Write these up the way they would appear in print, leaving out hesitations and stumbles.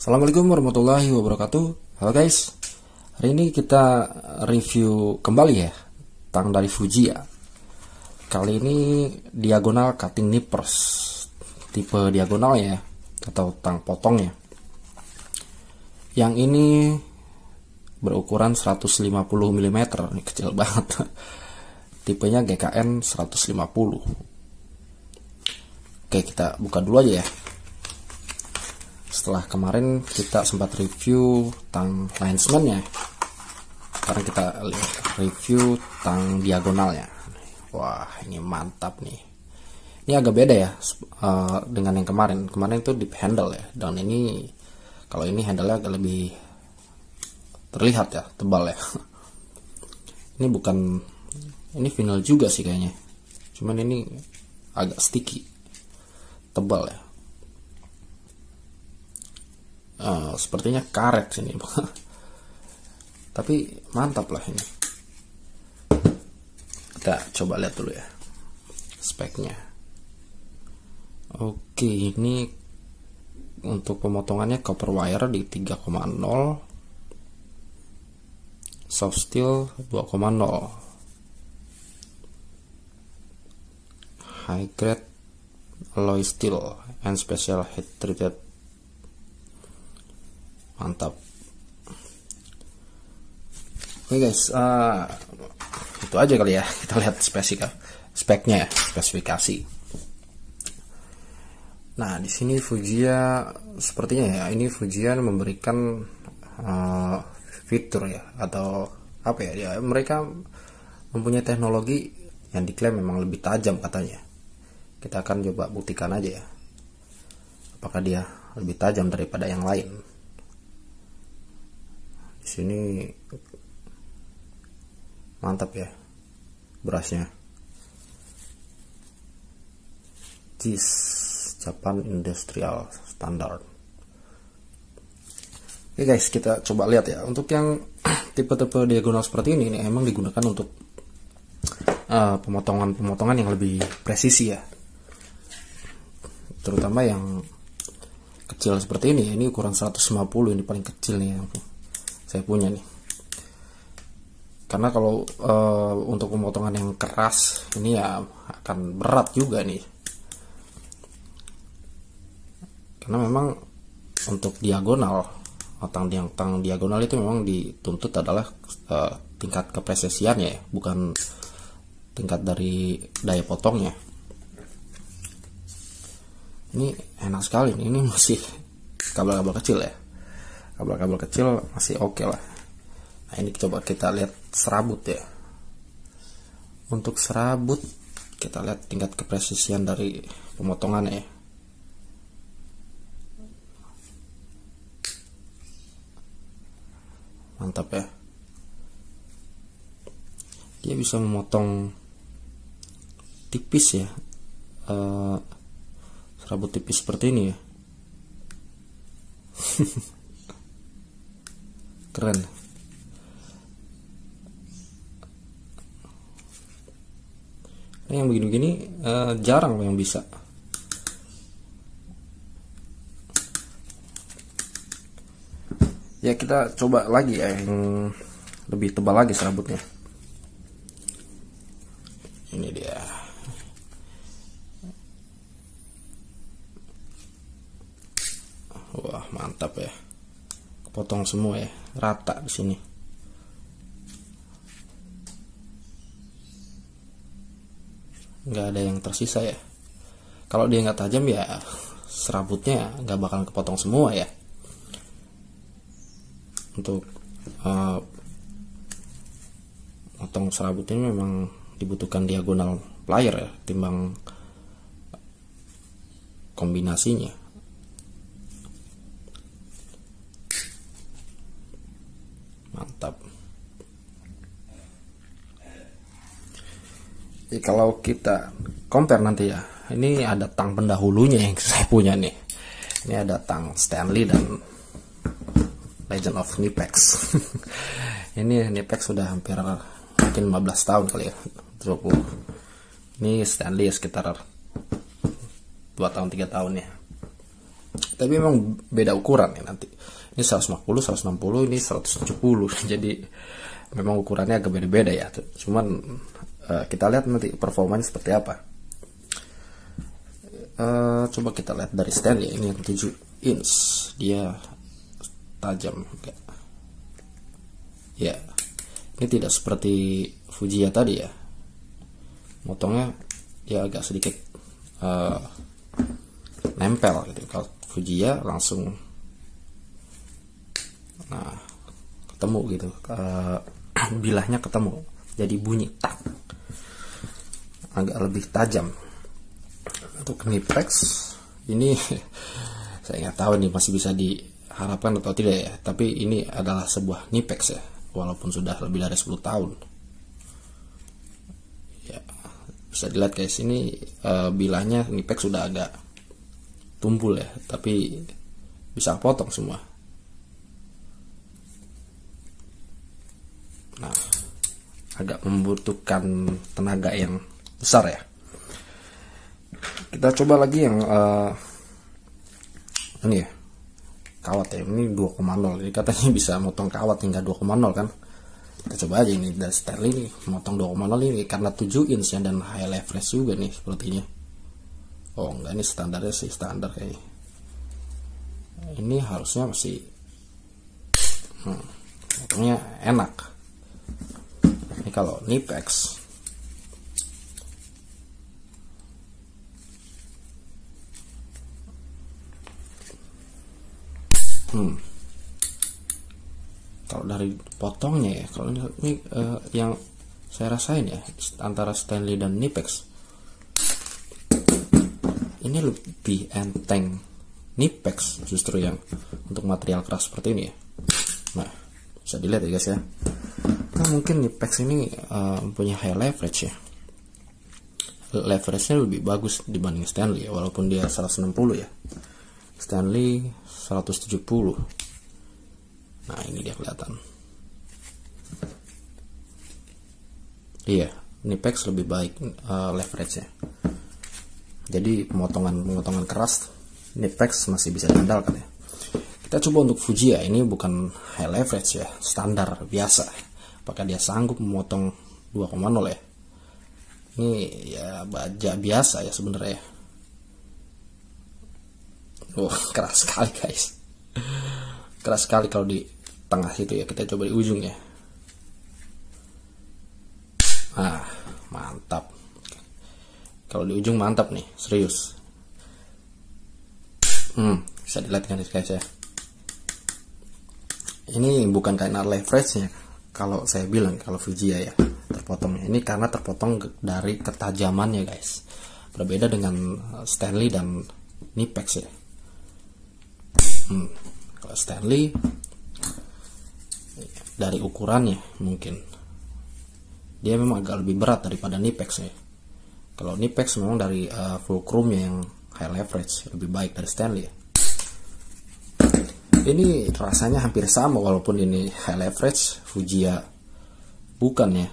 Assalamualaikum warahmatullahi wabarakatuh. Halo guys, hari ini kita review kembali ya tang dari Fuji ya. Kali ini diagonal cutting nippers, tipe diagonal ya, atau tang potongnya. Yang ini berukuran 150 mm, ini kecil banget. Tipenya GKN 150. Oke, kita buka dulu aja ya. Setelah kemarin kita sempat review tang linesman ya, sekarang kita review tang diagonalnya. Wah, ini mantap nih. Ini agak beda ya dengan yang kemarin. Kemarin itu deep handle ya, dan ini kalau ini handle-nya agak lebih terlihat ya, tebal ya. Ini bukan, ini vinyl juga sih kayaknya, cuman ini agak sticky, tebal ya. Sepertinya karet sini. Tapi mantap lah ini. Kita coba lihat dulu ya speknya. Oke, ini untuk pemotongannya copper wire di 3,0, soft steel 2,0, high grade alloy steel and special heat treated. Mantap. Oke guys, itu aja kali ya. Kita lihat speknya ya, spesifikasi. Nah, di sini Fujiya sepertinya ya, ini Fujiya memberikan fitur ya, atau apa ya, ya mereka mempunyai teknologi yang diklaim memang lebih tajam katanya. Kita akan coba buktikan aja ya, apakah dia lebih tajam daripada yang lain. Di sini mantap ya berasnya. JIS, Japan Industrial Standard. Oke guys, kita coba lihat ya. Untuk yang tipe-tipe diagonal seperti ini emang digunakan untuk pemotongan yang lebih presisi ya. Terutama yang kecil seperti ini. Ini ukuran 150, ini paling kecil nih yang saya punya nih. Karena kalau untuk pemotongan yang keras ini ya akan berat juga nih. Karena memang untuk diagonal, tang diagonal itu memang dituntut adalah tingkat kepresisiannya ya, bukan tingkat dari daya potongnya. Ini enak sekali nih, ini masih kabel-kabel kecil ya. Kabel-kabel kecil masih oke lah. Nah, ini coba kita lihat serabut ya. Untuk serabut kita lihat tingkat kepresisian dari pemotongannya ya. Mantap ya. Dia bisa memotong tipis ya, serabut tipis seperti ini ya. Keren. Nah, yang begini-begini jarang yang bisa. Ya, kita coba lagi ya yang lebih tebal lagi serabutnya. Ini dia. Wah, mantap ya. Potong semua ya, rata di sini. Nggak ada yang tersisa ya. Kalau dia nggak tajam ya serabutnya nggak bakalan kepotong semua ya. Untuk potong serabutnya memang dibutuhkan diagonal plier ya, timbang kombinasinya. Mantap. Jadi kalau kita compare nanti ya, ini ada tang pendahulunya yang saya punya nih. Ini ada tang Stanley dan Legend of Knipex. Ini Knipex sudah hampir mungkin 15 tahun kali ya, 20. Ini Stanley sekitar 2 tahun 3 tahun ya. Tapi memang beda ukuran ya nanti. Ini 150, 160, ini 170. Jadi memang ukurannya agak beda-beda ya. Cuman kita lihat nanti performanya seperti apa. Coba kita lihat dari stand ya. Ini yang 7 inch. Dia tajam enggak? Ya. Ini tidak seperti Fujiya tadi ya. Motongnya dia agak sedikit nempel gitu. Kalau Fujiya langsung ketemu gitu, bilahnya ketemu, jadi bunyi tak, agak lebih tajam. Untuk Knipex ini saya nggak tahu nih masih bisa diharapkan atau tidak ya, tapi ini adalah sebuah Knipex ya, walaupun sudah lebih dari 10 tahun ya. Bisa dilihat guys, ini bilahnya Knipex sudah agak tumpul ya, tapi bisa potong semua. Nah, agak membutuhkan tenaga yang besar ya. Kita coba lagi yang ini ya, kawat ya. Ini 2,0. Jadi katanya bisa motong kawat hingga 2,0 kan. Kita coba aja ini dari Stanley nih, motong 2,0 ini karena 7 inch ya, dan high leverage juga nih sepertinya. Oh enggak, ini standarnya sih standar kayaknya. Ini harusnya masih motongnya enak. Ini kalau Knipex kalau dari potongnya ya, kalau ini yang saya rasain ya, antara Stanley dan Knipex ini lebih enteng Knipex justru, yang untuk material keras seperti ini ya. Nah, bisa dilihat ya guys ya. Nah, mungkin Knipex ini punya high leverage ya. Leverage-nya lebih bagus dibanding Stanley ya, walaupun dia 160 ya. Stanley 170. Nah, ini dia kelihatan. Iya, Knipex lebih baik leverage-nya. Jadi pemotongan keras Knipex masih bisa diandalkan ya. Kita coba untuk Fujiya, ini bukan high leverage ya, standar biasa. Apakah dia sanggup memotong 2,0 ya? Ini ya baja biasa ya sebenarnya. Keras sekali guys. Keras sekali kalau di tengah situ ya. Kita coba di ujung ya. Mantap. Kalau di ujung mantap nih, serius. Bisa dilihat kan guys ya. Ini bukan karena leverage-nya. Kalau saya bilang, kalau Fujiya ya terpotongnya, ini karena terpotong dari ketajamannya guys. Berbeda dengan Stanley dan Knipex ya. Kalau Stanley dari ukurannya mungkin dia memang agak lebih berat daripada Knipex ya. Kalau Knipex memang dari fulcrumnya yang high leverage lebih baik dari Stanley ya. Ini rasanya hampir sama, walaupun ini high leverage, Fujiya bukan ya.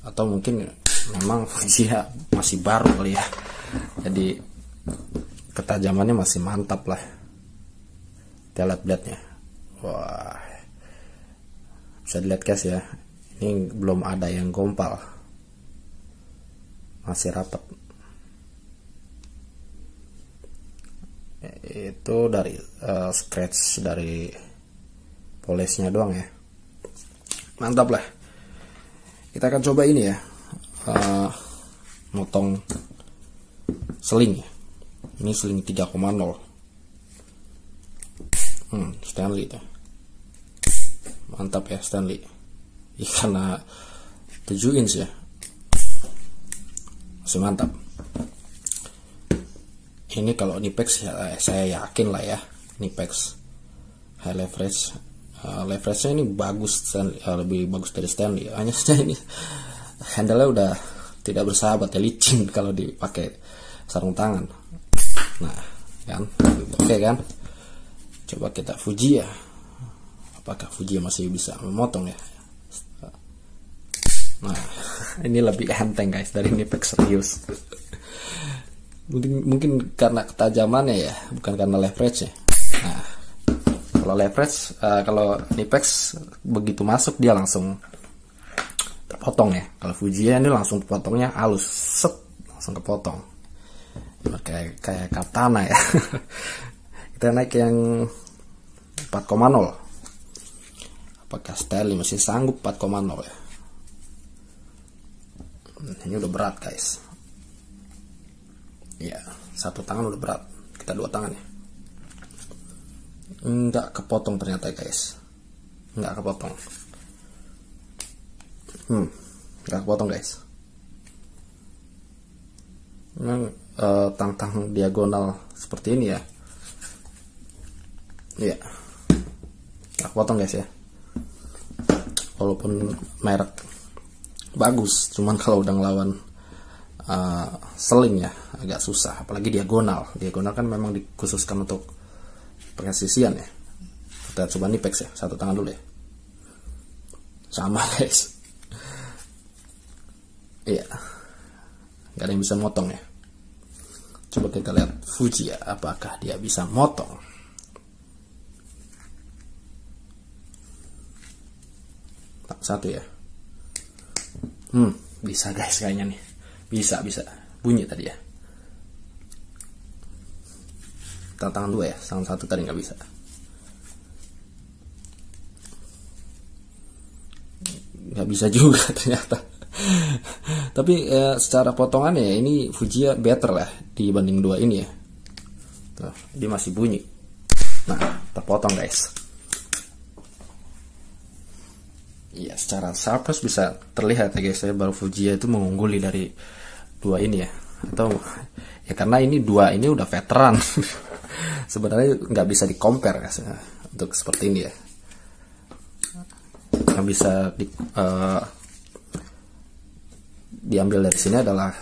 Atau mungkin memang Fujiya masih baru kali ya. Jadi ketajamannya masih mantap lah. Kita lihat blade-nya. Wah. Bisa dilihat guys ya. Ini belum ada yang gompal. Masih rapat. Itu dari scratch dari polishnya doang ya. Mantap lah. Kita akan coba ini ya, motong seling ya. Ini seling 3,0 Stanley itu. Mantap ya Stanley. Karena 7 inch ya, masih mantap. Ini kalau Knipex ya, saya yakin lah ya, Knipex high leverage, leverage-nya ini bagus, lebih bagus dari Stanley. Hanya saja ini handle-nya udah tidak bersahabat ya, licin kalau dipakai sarung tangan. Nah kan, oke kan. Coba kita Fujiya, apakah Fujiya masih bisa memotong ya? Nah ini lebih enteng guys dari Knipex, serius. Mungkin karena ketajamannya ya, bukan karena leverage-nya. Nah, kalau leverage, kalau Nipex begitu masuk dia langsung terpotong ya. Kalau Fujiya ini langsung potongnya halus, set, langsung kepotong. Kayak katana ya. Kita naik yang 4,0. Apakah Stanley masih sanggup 4,0 ya? Ini udah berat guys. Ya, satu tangan udah berat. Kita dua tangan ya. Nggak kepotong ternyata guys. Nggak kepotong. Nggak kepotong guys. Memang tang-tang diagonal seperti ini ya. Iya. Nggak kepotong guys ya. Walaupun merek bagus, cuman kalau udah ngelawan seling ya agak susah, apalagi diagonal kan memang dikhususkan untuk presisian ya. Kita coba Nipex ya, satu tangan dulu ya, sama guys. Iya, nggak ada yang bisa motong ya. Coba kita lihat Fujiya, apakah dia bisa motong. Satu ya. Bisa guys kayaknya nih. Bisa bunyi tadi ya. Tangan dua ya, tangan satu tadi nggak bisa. Nggak bisa juga ternyata. Tapi secara potongannya ya, ini Fujiya better lah dibanding dua ini ya. Tuh, dia masih bunyi. Nah, terpotong guys. Iya, secara sharpness bisa terlihat ya guys, baru Fujiya itu mengungguli dari dua ini ya. Atau ya karena ini dua ini udah veteran. Sebenarnya nggak bisa di compare guys ya, untuk seperti ini ya. Yang bisa diambil dari sini adalah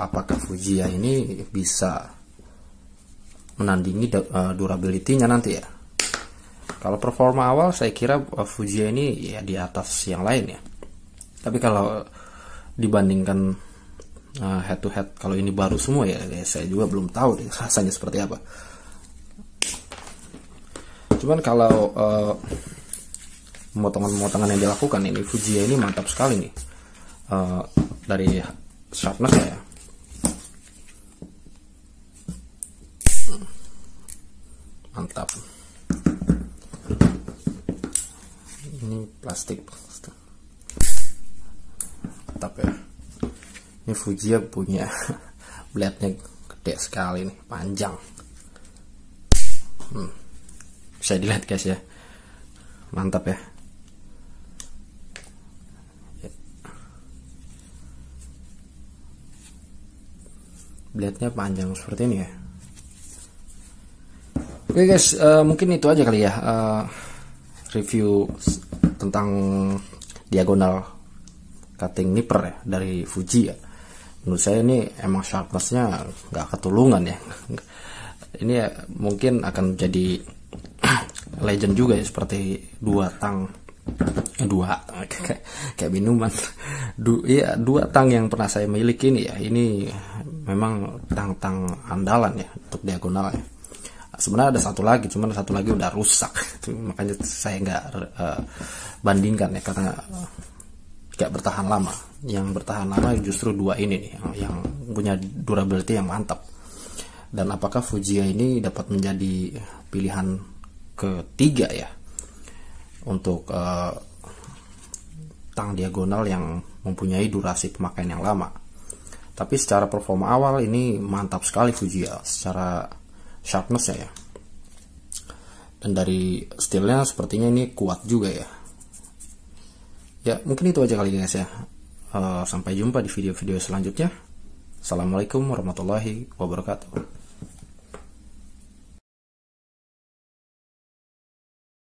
apakah Fujiya ini bisa menandingi durability-nya nanti ya. Kalau performa awal saya kira Fujiya ini ya di atas yang lain ya. Tapi kalau dibandingkan head to head, kalau ini baru semua ya saya juga belum tahu deh rasanya seperti apa. Cuman kalau pemotongan yang dilakukan ini Fujiya ini mantap sekali nih. Dari sharpness ya. Mantap. Ini plastik tetap ya. Ini Fujiya punya blade-nya gede sekali nih, panjang. Bisa dilihat guys ya, mantap ya. Blade-nya panjang seperti ini ya. Oke guys, mungkin itu aja kali ya review tentang diagonal cutting nipper ya dari Fujiya. Menurut saya ini emang sharpness-nya nggak ketulungan ya. Ini ya, mungkin akan menjadi legend juga ya, seperti dua kayak minuman. Dua tang yang pernah saya miliki ini ya. Ini memang tang andalan ya untuk diagonal ya. Sebenarnya ada satu lagi, cuman satu lagi udah rusak. Makanya saya nggak bandingkan ya, karena nggak bertahan lama. Yang bertahan lama justru dua ini nih, yang punya durability yang mantap. Dan apakah Fujiya ini dapat menjadi pilihan ketiga ya untuk tang diagonal yang mempunyai durasi pemakaian yang lama. Tapi secara performa awal ini mantap sekali Fujiya secara sharpness ya. Dan dari stylenya sepertinya ini kuat juga ya. Ya mungkin itu aja kali guys ya. Sampai jumpa di video-video selanjutnya. Assalamualaikum warahmatullahi wabarakatuh.